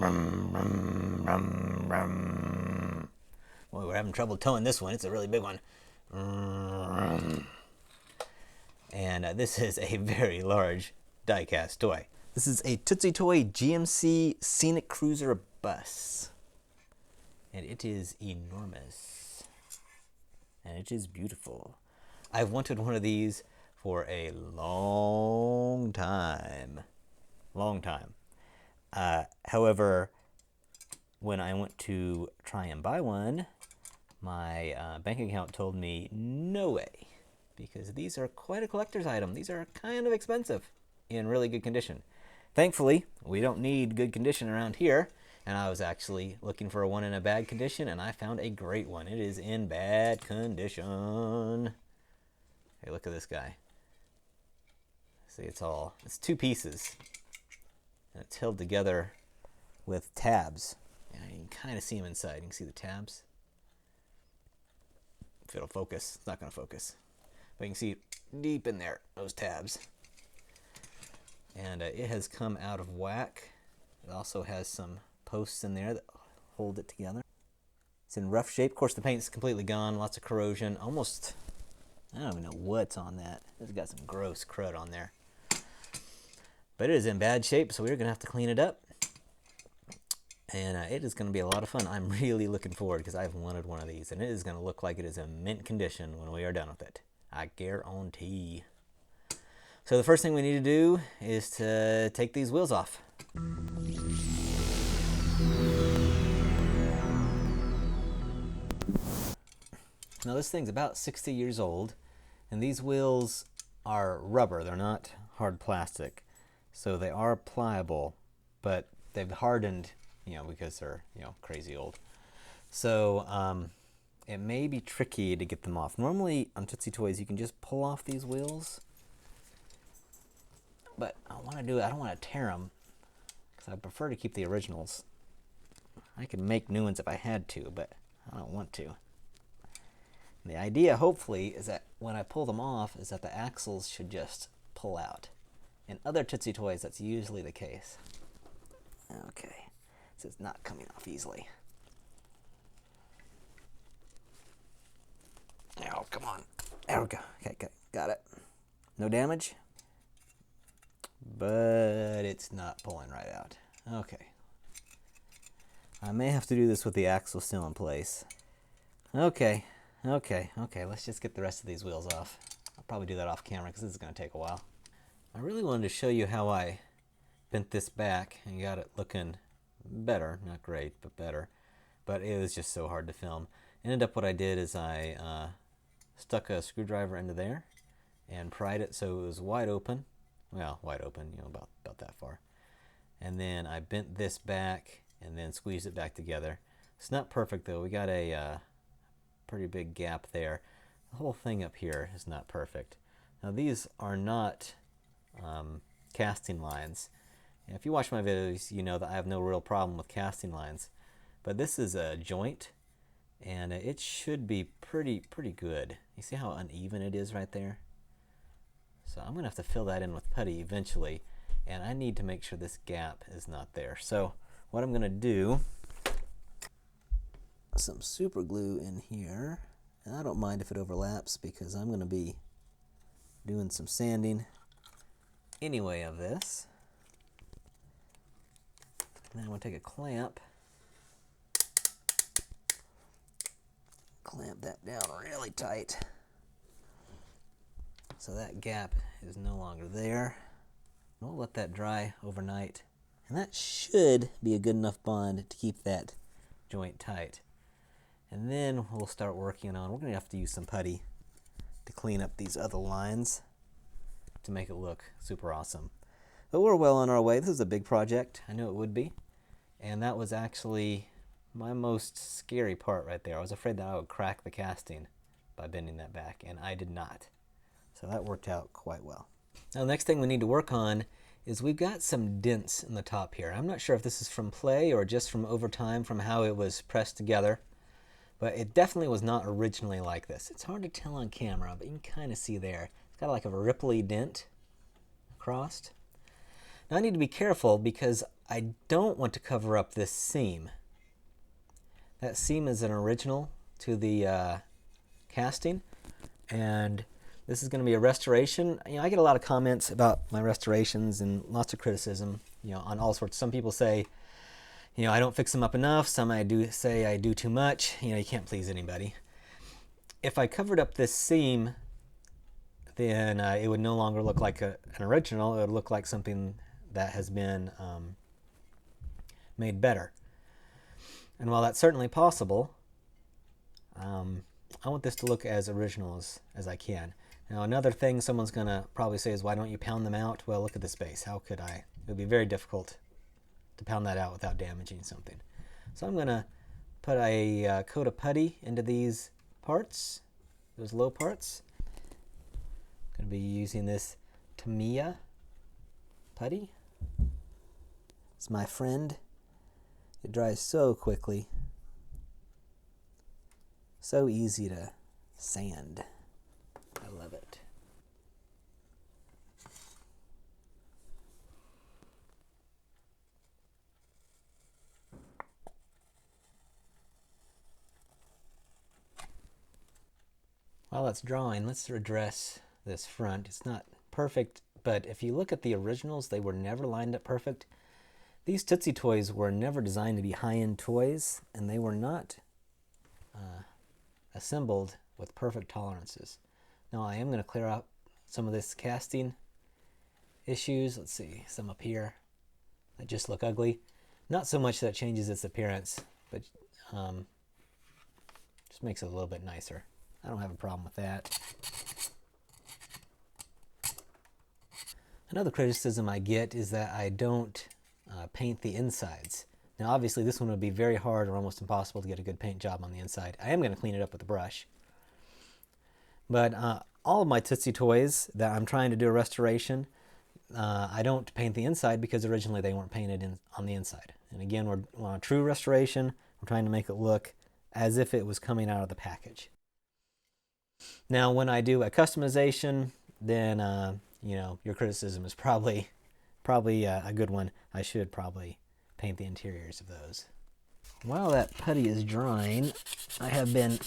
Well, we're having trouble towing this one. It's a really big one. And this is a very large die-cast toy. This is a Tootsietoy GMC Scenicruiser Bus. And it is enormous. And it is beautiful. I've wanted one of these for a long time. However, when I went to try and buy one, my bank account told me no way, because these are quite a collector's item. These are kind of expensive in really good condition. Thankfully, we don't need good condition around here, and I was actually looking for one in a bad condition, and I found a great one. It is in bad condition. Hey, look at this guy. See, it's two pieces, and it's held together with tabs. Yeah, you can kind of see them inside. You can see the tabs. If it'll focus, it's not going to focus. But you can see deep in there, those tabs. And it has come out of whack. It also has some posts in there that hold it together. It's in rough shape. Of course, the paint's completely gone. Lots of corrosion. Almost, I don't even know what's on that. It's got some gross crud on there. But it is in bad shape, so we're going to have to clean it up. And it is going to be a lot of fun. I'm really looking forward, because I've wanted one of these. And it is going to look like it is in mint condition when we are done with it. I guarantee. So the first thing we need to do is to take these wheels off. Now this thing's about 60 years old, and these wheels are rubber. They're not hard plastic. So they are pliable, but they've hardened, because they're, crazy old. So it may be tricky to get them off. Normally on Tootsie Toys you can just pull off these wheels, but I want to do it. I don't want to tear them, because I prefer to keep the originals. I could make new ones if I had to, but I don't want to. And the idea, hopefully, is that when I pull them off, is that the axles should just pull out. In other Tootsie Toys, that's usually the case. Okay, so it's not coming off easily. Oh, come on. There we go. Okay, got it. No damage, but it's not pulling right out. Okay. I may have to do this with the axle still in place. Okay, let's just get the rest of these wheels off. I'll probably do that off camera, because this is going to take a while. I really wanted to show you how I bent this back and got it looking better. Not great, but better. But it was just so hard to film. Ended up what I did is I stuck a screwdriver into there and pried it so it was wide open. Well, wide open, about that far. And then I bent this back and then squeezed it back together. It's not perfect though. We got a pretty big gap there. The whole thing up here is not perfect. Now these are not casting lines. And if you watch my videos, you know that I have no real problem with casting lines. But this is a joint, and it should be pretty good. You see how uneven it is right there? So I'm going to have to fill that in with putty eventually, and I need to make sure this gap is not there. So what I'm going to do, some super glue in here, and I don't mind if it overlaps, because I'm going to be doing some sanding anyway of this. And then I'm going to take a clamp, clamp that down really tight so that gap is no longer there. We'll let that dry overnight, and that should be a good enough bond to keep that joint tight. And then we'll start working on, we're going to have to use some putty to clean up these other lines to make it look super awesome. But we're well on our way. This is a big project. I knew it would be. And that was actually my most scary part right there. I was afraid that I would crack the casting by bending that back, and I did not. So that worked out quite well. Now the next thing we need to work on is we've got some dents in the top here. I'm not sure if this is from play or just from over time from how it was pressed together, but it definitely was not originally like this. It's hard to tell on camera, but you can kind of see there. It's got like a ripply dent across. Now I need to be careful, because I don't want to cover up this seam. That seam is an original to the casting, and this is going to be a restoration. You know, I get a lot of comments about my restorations and lots of criticism, you know, on all sorts. Some people say, you know, I don't fix them up enough. Some I do say I do too much. You know, you can't please anybody. If I covered up this seam, then it would no longer look like an original. It would look like something that has been made better. And while that's certainly possible, I want this to look as original as I can. Now, another thing someone's going to probably say is, why don't you pound them out? Well, look at the space. How could I? It would be very difficult to pound that out without damaging something. So I'm going to put a coat of putty into these parts, those low parts. I'm going to be using this Tamiya putty. It's my friend. It dries so quickly. So easy to sand. I love it. While it's drawing, let's address this front. It's not perfect, but if you look at the originals, they were never lined up perfect. These Tootsie Toys were never designed to be high-end toys, and they were not assembled with perfect tolerances. Now I am going to clear out some of this casting issues. Let's see, some up here that just look ugly. Not so much that it changes its appearance, but just makes it a little bit nicer. I don't have a problem with that. Another criticism I get is that I don't paint the insides. Now obviously this one would be very hard or almost impossible to get a good paint job on the inside. I am going to clean it up with a brush. But all of my Tootsie Toys that I'm trying to do a restoration, I don't paint the inside because originally they weren't painted on the inside. And again, we're on a true restoration. We're trying to make it look as if it was coming out of the package. Now when I do a customization, then you know, your criticism is probably a good one. I should probably paint the interiors of those. While that putty is drying, I have been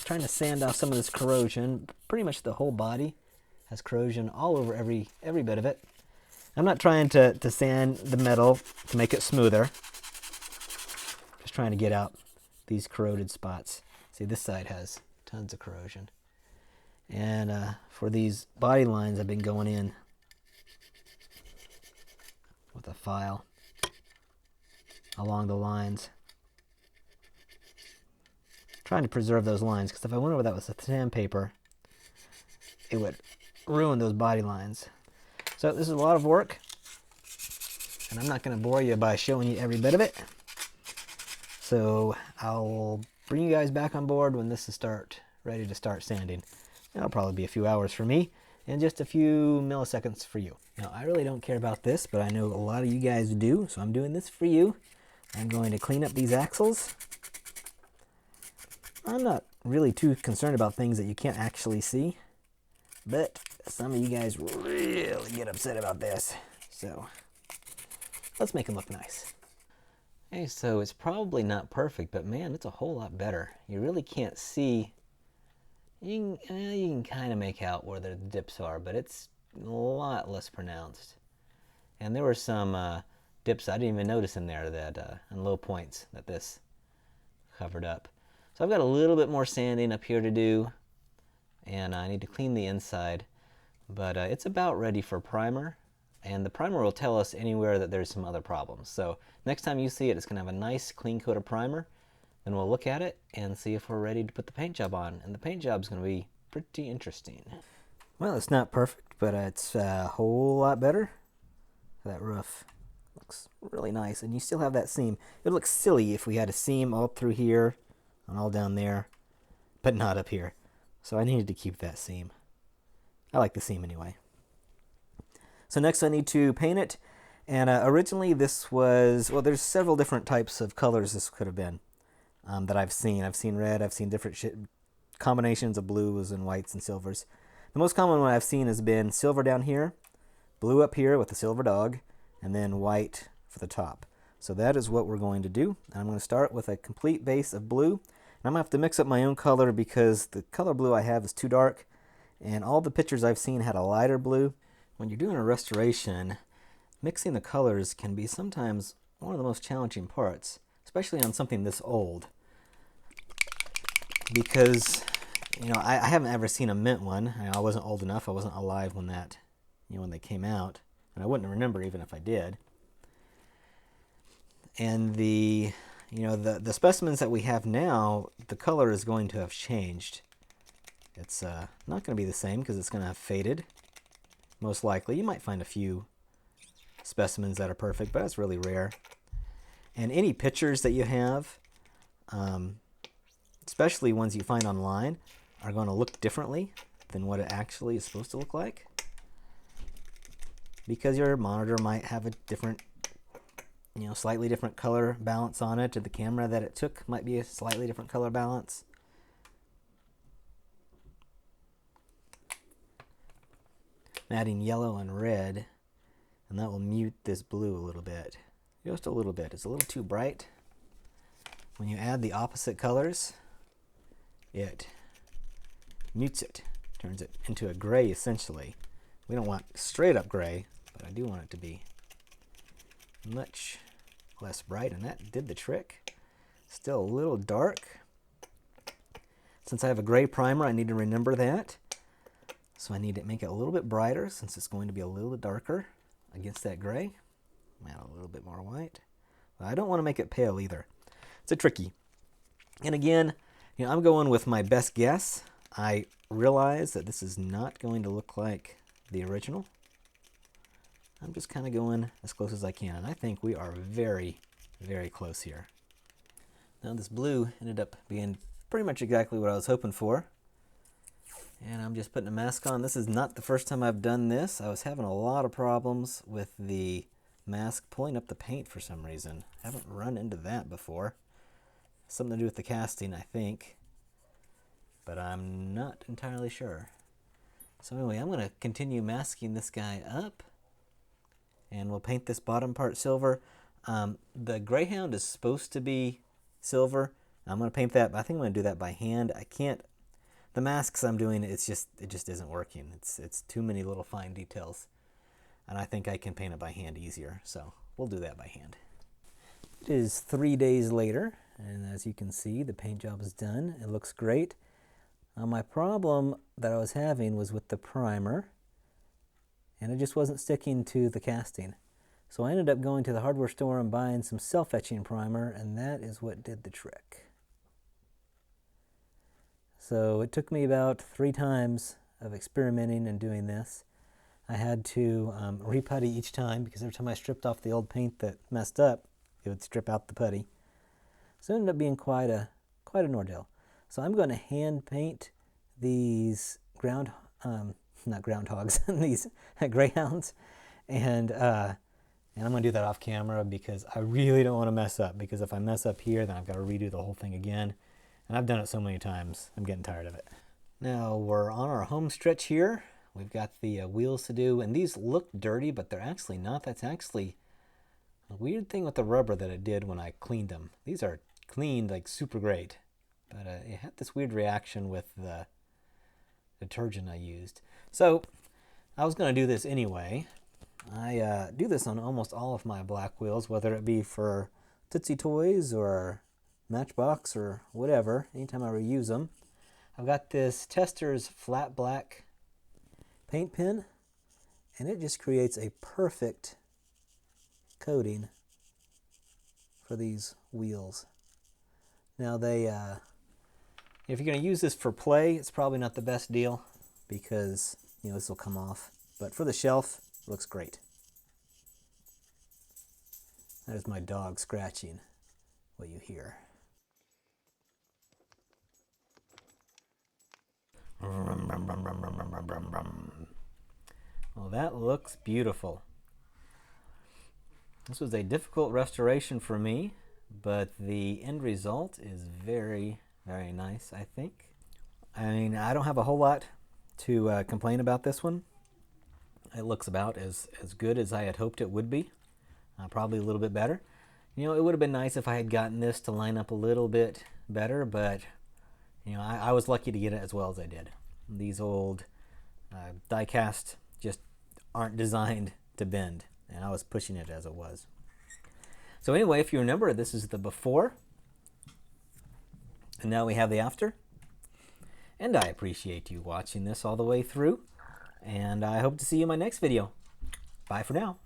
trying to sand off some of this corrosion. Pretty much the whole body has corrosion all over every bit of it. I'm not trying to sand the metal to make it smoother. Just trying to get out these corroded spots. See, this side has tons of corrosion. And for these body lines, I've been going in with a file along the lines, trying to preserve those lines, because if I went over that with sandpaper, it would ruin those body lines. So this is a lot of work, and I'm not going to bore you by showing you every bit of it. So I'll bring you guys back on board when this is ready to start sanding. It'll probably be a few hours for me and just a few milliseconds for you. Now, I really don't care about this, but I know a lot of you guys do, so I'm doing this for you. I'm going to clean up these axles. I'm not really too concerned about things that you can't actually see, but some of you guys really get upset about this. So let's make them look nice. Okay, so it's probably not perfect, but man, it's a whole lot better. You really can't see. You can kind of make out where the dips are, but it's a lot less pronounced. And there were some dips I didn't even notice in there that and low points that this covered up. So I've got a little bit more sanding up here to do, and I need to clean the inside, but it's about ready for primer, and the primer will tell us anywhere that there's some other problems. So next time you see it, it's going to have a nice clean coat of primer. Then we'll look at it and see if we're ready to put the paint job on. And the paint job is going to be pretty interesting. Well, it's not perfect, but it's a whole lot better. That roof looks really nice. And you still have that seam. It would look silly if we had a seam all through here and all down there, but not up here. So I needed to keep that seam. I like the seam anyway. So next I need to paint it. And originally this was, well, there's several different types of colors this could have been. That I've seen. I've seen red, I've seen different combinations of blues and whites and silvers. The most common one I've seen has been silver down here, blue up here with the silver dog, and then white for the top. So that is what we're going to do. I'm going to start with a complete base of blue. And I'm going to have to mix up my own color because the color blue I have is too dark. And all the pictures I've seen had a lighter blue. When you're doing a restoration, mixing the colors can be sometimes one of the most challenging parts, especially on something this old. Because, you know, I haven't ever seen a mint one. I wasn't old enough. I wasn't alive when that, when they came out. And I wouldn't remember even if I did. And the specimens that we have now, the color is going to have changed. It's not going to be the same because it's going to have faded, most likely. You might find a few specimens that are perfect, but that's really rare. And any pictures that you have, especially ones you find online, are going to look differently than what it actually is supposed to look like. Because your monitor might have a different, slightly different color balance on it, or the camera that it took might be a slightly different color balance. I'm adding yellow and red, and that will mute this blue a little bit. Just a little bit. It's a little too bright. When you add the opposite colors, it mutes it, turns it into a gray essentially. We don't want straight up gray, but I do want it to be much less bright, and that did the trick. Still a little dark. Since I have a gray primer, I need to remember that. So I need to make it a little bit brighter since it's going to be a little darker against that gray. Add a little bit more white. But I don't want to make it pale either. It's a tricky. And again, I'm going with my best guess. I realize that this is not going to look like the original. I'm just kind of going as close as I can, and I think we are very, very close here. Now this blue ended up being pretty much exactly what I was hoping for. And I'm just putting a mask on. This is not the first time I've done this. I was having a lot of problems with the mask pulling up the paint for some reason. I haven't run into that before. Something to do with the casting, I think. But I'm not entirely sure. So anyway, I'm going to continue masking this guy up. And we'll paint this bottom part silver. The Greyhound is supposed to be silver. I'm going to paint that, but I think I'm going to do that by hand. I can't. The masks I'm doing, it just isn't working. It's too many little fine details. And I think I can paint it by hand easier. So we'll do that by hand. It is 3 days later. And as you can see, the paint job is done. It looks great. My problem that I was having was with the primer. And it just wasn't sticking to the casting. So I ended up going to the hardware store and buying some self-etching primer, and that is what did the trick. So it took me about 3 times of experimenting and doing this. I had to re-putty each time because every time I stripped off the old paint that messed up, it would strip out the putty. So it ended up being quite an ordeal. So I'm going to hand paint these not groundhogs, these greyhounds, and I'm going to do that off camera because I really don't want to mess up, because if I mess up here, then I've got to redo the whole thing again, and I've done it so many times, I'm getting tired of it. Now we're on our home stretch here. We've got the wheels to do, and these look dirty, but they're actually not. That's actually a weird thing with the rubber that it did when I cleaned them. These are cleaned like super great, but it had this weird reaction with the detergent I used. So I was going to do this anyway. I do this on almost all of my black wheels, whether it be for Tootsie Toys or Matchbox or whatever, anytime I reuse them. I've got this Testors flat black paint pen, and it just creates a perfect coating for these wheels. Now if you're going to use this for play, it's probably not the best deal because this will come off. But for the shelf, it looks great. That is my dog scratching, what you hear. Well, that looks beautiful. This was a difficult restoration for me, but the end result is very, very nice, I think. I mean, I don't have a whole lot to complain about this one. It looks about as good as I had hoped it would be. probably a little bit better. You know, it would have been nice if I had gotten this to line up a little bit better, but you know, I was lucky to get it as well as I did. These old diecast just aren't designed to bend, and I was pushing it as it was. So anyway, if you remember, this is the before, and now we have the after. And I appreciate you watching this all the way through, and I hope to see you in my next video. Bye for now.